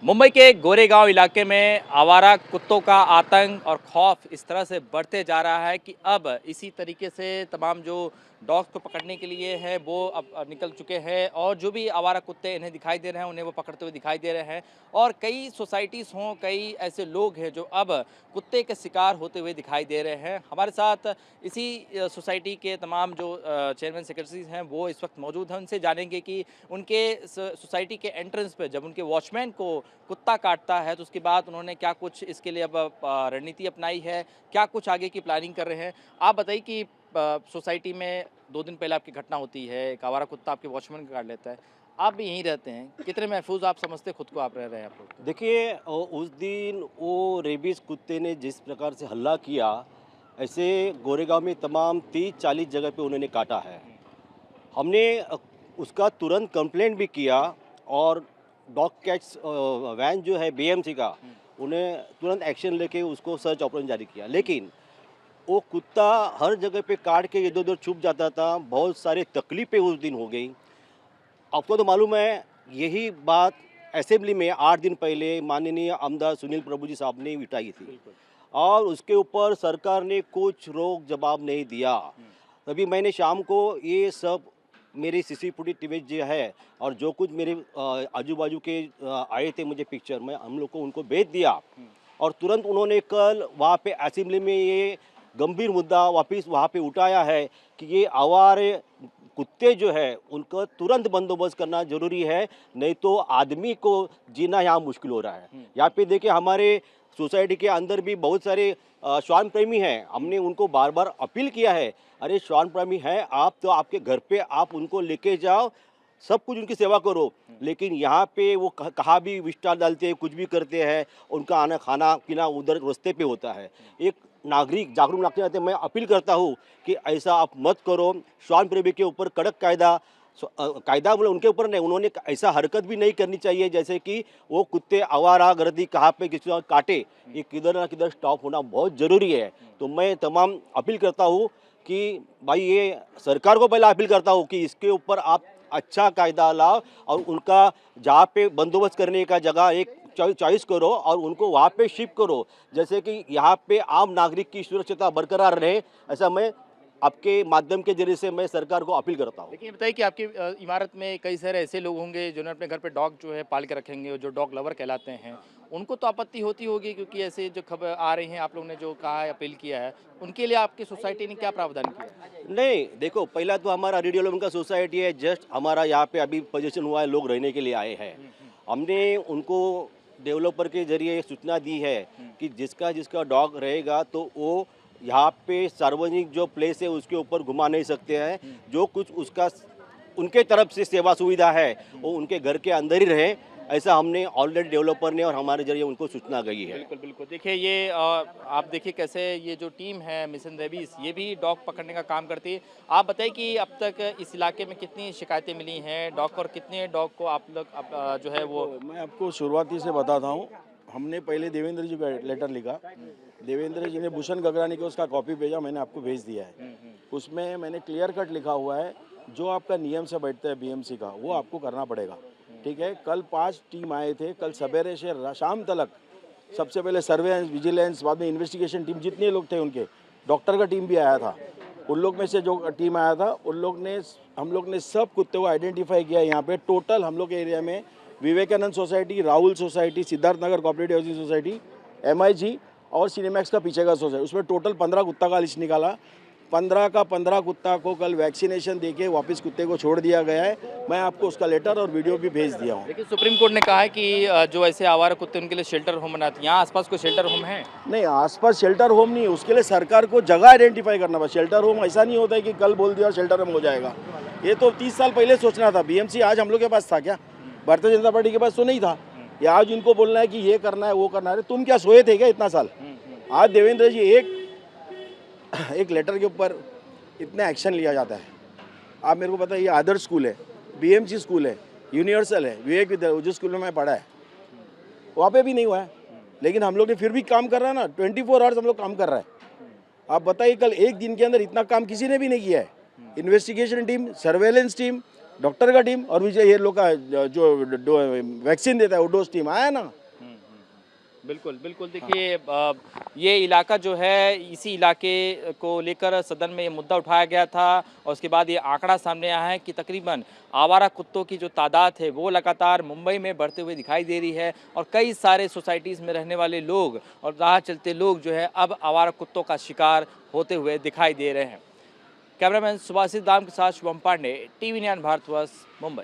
मुंबई के गोरेगांव इलाके में आवारा कुत्तों का आतंक और खौफ इस तरह से बढ़ते जा रहा है कि अब इसी तरीके से तमाम जो डॉग्स को पकड़ने के लिए है वो अब निकल चुके हैं और जो भी आवारा कुत्ते इन्हें दिखाई दे रहे हैं उन्हें वो पकड़ते हुए दिखाई दे रहे हैं। और कई सोसाइटीज़ हों, कई ऐसे लोग हैं जो अब कुत्ते के शिकार होते हुए दिखाई दे रहे हैं। हमारे साथ इसी सोसाइटी के तमाम जो चेयरमैन सेक्रेटरीज हैं वो इस वक्त मौजूद हैं। उनसे जानेंगे कि उनके सोसाइटी के एंट्रेंस पे जब उनके वॉचमैन को कुत्ता काटता है तो उसके बाद उन्होंने क्या कुछ इसके लिए अब रणनीति अपनाई है, क्या कुछ आगे की प्लानिंग कर रहे हैं। आप बताइए कि सोसाइटी में 2 दिन पहले आपकी घटना होती है, एक आवारा कुत्ता आपके वॉचमैन को काट लेता है। आप भी यहीं रहते हैं, कितने महफूज आप समझते खुद को आप रह रहे हैं आप लोग? देखिए उस दिन वो रेबीज कुत्ते ने जिस प्रकार से हल्ला किया, ऐसे गोरेगांव में तमाम 30-40 जगह पे उन्होंने काटा है। हमने उसका तुरंत कंप्लेंट भी किया और डॉग कैट्स वैन जो है बीएमसी का, उन्हें तुरंत एक्शन लेके उसको सर्च ऑपरेशन जारी किया। लेकिन वो कुत्ता हर जगह पे काट के इधर उधर छुप जाता था। बहुत सारे तकलीफें उस दिन हो गई। आपको तो मालूम है, यही बात असेंबली में 8 दिन पहले माननीय आमदार सुनील प्रभु जी साहब ने उठाई थी और उसके ऊपर सरकार ने कुछ रोक जवाब नहीं दिया। तभी मैंने शाम को ये सब मेरी सीसी फुटेज जो है और जो कुछ मेरे आजू बाजू के आए थे मुझे पिक्चर में, हम लोग को उनको भेज दिया और तुरंत उन्होंने कल वहाँ पे असेंबली में ये गंभीर मुद्दा वापस वहाँ पे उठाया है कि ये आवारे कुत्ते जो है उनका तुरंत बंदोबस्त करना जरूरी है, नहीं तो आदमी को जीना यहाँ मुश्किल हो रहा है। यहाँ पे देखिए हमारे सोसाइटी के अंदर भी बहुत सारे श्वान प्रेमी हैं। हमने उनको बार बार अपील किया है, अरे श्वान प्रेमी हैं आप तो आपके घर पे आप उनको लेके जाओ, सब कुछ उनकी सेवा करो। लेकिन यहाँ पे वो कहाँ भी विस्टार डालते हैं, कुछ भी करते हैं, उनका आना खाना पीना उधर रास्ते पे होता है। एक नागरिक जागरूक नागरिक नाते मैं अपील करता हूँ कि ऐसा आप मत करो। श्वान प्रेमी के ऊपर कड़क कायदा बोले उनके ऊपर नहीं, उन्होंने ऐसा हरकत भी नहीं करनी चाहिए जैसे कि वो कुत्ते आवारा गर्दी कहाँ पे किसी को काटे। ये किधर ना किधर स्टॉप होना बहुत ज़रूरी है। तो मैं तमाम अपील करता हूँ कि भाई ये सरकार को पहले अपील करता हूँ कि इसके ऊपर आप अच्छा कायदा लाओ और उनका जहाँ पे बंदोबस्त करने का जगह एक चॉइस करो और उनको वहाँ पे शिफ्ट करो, जैसे कि यहाँ पे आम नागरिक की सुरक्षितता बरकरार रहे। ऐसा मैं आपके माध्यम के जरिए से मैं सरकार को अपील करता हूँ। लेकिन बताइए कि आपकी इमारत में कई सारे ऐसे लोग होंगे जिन्होंने अपने घर पे डॉग जो है पाल के रखेंगे, जो डॉग लवर कहलाते हैं। उनको तो आपत्ति होती होगी क्योंकि ऐसे जो खबर आ रही हैं, आप लोगों ने जो कहा है, अपील किया है, उनके लिए आपकी सोसाइटी ने क्या प्रावधान किया है? नहीं, देखो पहला तो हमारा रेडियो का सोसाइटी है, जस्ट हमारा यहाँ पे अभी पोजीशन हुआ है, लोग रहने के लिए आए हैं। हमने उनको डेवलपर के जरिए सूचना दी है कि जिसका जिसका डॉग रहेगा तो वो यहाँ पे सार्वजनिक जो प्लेस है उसके ऊपर घुमा नहीं सकते हैं। जो कुछ उसका उनके तरफ से सेवा सुविधा है वो उनके घर के अंदर ही रहे, ऐसा हमने ऑलरेडी डेवलपर ने और हमारे जरिए उनको सूचना गई है। बिल्कुल, बिल्कुल। देखिए ये आप देखिए कैसे ये जो टीम है मिशन रेबीज, ये भी डॉग पकड़ने का काम करती है। आप बताइए कि अब तक इस इलाके में कितनी शिकायतें मिली हैं डॉग और कितने डॉग को आप लोग जो है वो? मैं आपको शुरुआती से बताता हूँ। हमने पहले देवेंद्र जी को लेटर लिखा, देवेंद्र जी ने भूषण गगरानी को उसका कॉपी भेजा, मैंने आपको भेज दिया है। उसमें मैंने क्लियर कट लिखा हुआ है, जो आपका नियम से बैठता है बीएमसी का वो आपको करना पड़ेगा, ठीक है। कल 5 टीम आए थे, कल सवेरे से शाम तक। सबसे पहले सर्वेलेंस, विजिलेंस, बाद में इन्वेस्टिगेशन टीम, जितने लोग थे उनके, डॉक्टर का टीम भी आया था। उन लोग में से जो टीम आया था हम लोग ने सब कुत्ते को आइडेंटिफाई किया। यहाँ पे टोटल हम लोग के एरिया में Vivekananda society, Rahul society, Siddharth Nagar cooperative housing society, MIG और सिनेमैक्स का पीछे का सोसाइटी, उसमें टोटल 15 कुत्ता का लिस्ट निकाला। 15 का 15 कुत्ता को कल वैक्सीनेशन देके वापस कुत्ते को छोड़ दिया गया है। मैं आपको उसका लेटर और वीडियो भी भेज दिया हूँ। लेकिन सुप्रीम कोर्ट ने कहा है कि जो ऐसे आवारा कुत्ते उनके लिए शेल्टर होम बनाते हैं। यहाँ आसपास कोई शेल्टर होम है? नहीं, आसपास शेल्टर होम नहीं, उसके लिए सरकार को जगह आइडेंटिफाई करना पड़ा। शेल्टर होम ऐसा नहीं होता है कि कल बोल दिया शेल्टर होम हो जाएगा। ये तो 30 साल पहले सोचना था। बीएमसी आज हम लोग के पास था क्या? भारतीय जनता पार्टी के पास तो नहीं था। या आज इनको बोलना है कि ये करना है वो करना है। तुम क्या सोए थे क्या इतना साल? आज देवेंद्र जी एक लेटर के ऊपर इतना एक्शन लिया जाता है। आप मेरे को पता है, ये आदर्श स्कूल है, बीएमसी स्कूल है, यूनिवर्सल है, विवेक विद्यालय जिस स्कूल में मैं पढ़ा है वहाँ पे भी नहीं हुआ है। लेकिन हम लोग ने फिर भी काम कर रहा है ना, 24 आवर्स हम लोग काम कर रहा है। आप बताइए, कल एक दिन के अंदर इतना काम किसी ने भी नहीं किया है। Investigation team, surveillance team doctor का टीम और भी ये लोग का जो वैक्सीन देता है वो डोज टीम आया ना। बिल्कुल बिल्कुल देखिए ये इलाका जो है इसी इलाके को लेकर सदन में ये मुद्दा उठाया गया था और उसके बाद ये आंकड़ा सामने आया है कि तकरीबन आवारा कुत्तों की जो तादाद है वो लगातार मुंबई में बढ़ते हुए दिखाई दे रही है और कई सारे सोसाइटीज़ में रहने वाले लोग और राह चलते लोग जो है अब आवारा कुत्तों का शिकार होते हुए दिखाई दे रहे हैं। कैमरामैन सुभाषित दाम के साथ शुभम पांडे, टीवी 9 भारतवर्ष, मुंबई।